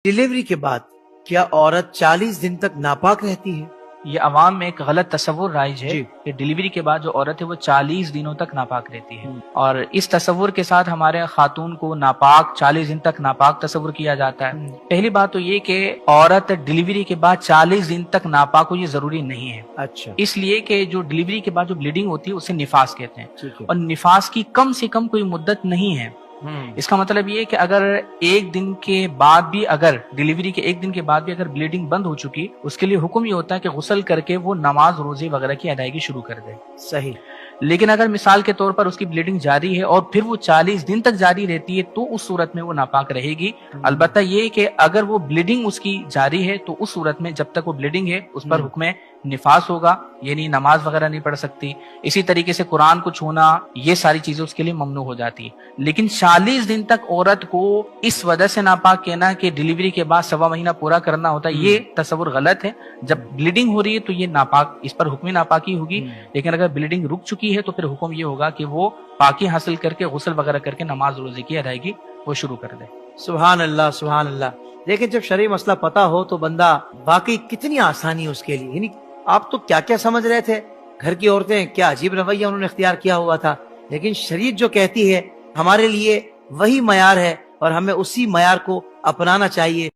Delivery के बाद क्या औरत 40 दिन तक नापाक रहती है? ये अवाम में एक गलत तस्वुर राइज है जी। कि डिलीवरी के बाद जो औरत है वो 40 दिनों तक नापाक रहती है, और इस तस्वुर के साथ हमारे खातून को नापाक 40 दिन तक नापाक तस्वुर किया जाता है। पहली बात तो ये कि औरत डिलीवरी के बाद 40 दिन तक नापाक हो ये जरूरी नहीं है। अच्छा, इसलिए कि जो डिलीवरी के बाद जो ब्लीडिंग होती है उसे निफास कहते हैं, ठीक है। और निफास की कम से कम कोई मुद्दत नहीं है। इसका मतलब ये कि अगर एक दिन के बाद भी, अगर डिलीवरी के एक दिन के बाद भी अगर ब्लीडिंग बंद हो चुकी, उसके लिए हुक्म ये होता है कि गुस्ल करके वो नमाज रोजे वगैरह की अदायगी शुरू कर दे। सही। लेकिन अगर मिसाल के तौर पर उसकी ब्लीडिंग जारी है और फिर वो 40 दिन तक जारी रहती है तो उस सूरत में वो नापाक रहेगी। अलबत्ता ये कि अगर वो ब्लीडिंग उसकी जारी है तो उस सूरत में जब तक वो ब्लीडिंग है उस पर हुक्म निफास होगा, यानी नमाज वगैरह नहीं पढ़ सकती। इसी तरीके से कुरान को छूना, ये सारी चीजें उसके लिए ममनू हो जाती है। लेकिन 40 दिन तक औरत को इस वजह से नापाक कहना कि डिलीवरी के बाद 1.25 महीना पूरा करना होता है, ये तस्वुर गलत है। जब ब्लीडिंग हो रही है तो ये नापाक, इस पर हुक्म नापाकी होगी। लेकिन अगर ब्लीडिंग रुक चुकी है तो फिर हुक्म ये होगा कि वो पाकी हासिल करके गुस्ल वगैरह करके नमाज रोजे की अदायगी वो शुरू कर दे। सुभान अल्लाह, सुभान अल्लाह। लेकिन जब शरई मसला पता हो तो बंदा वाकई कितनी आसानी है उसके लिए। यानी आप तो क्या क्या समझ रहे थे, घर की औरतें क्या अजीब रवैया उन्होंने इख्तियार किया हुआ था, लेकिन शरीयत जो कहती है हमारे लिए वही मयार है और हमें उसी मयार को अपनाना चाहिए।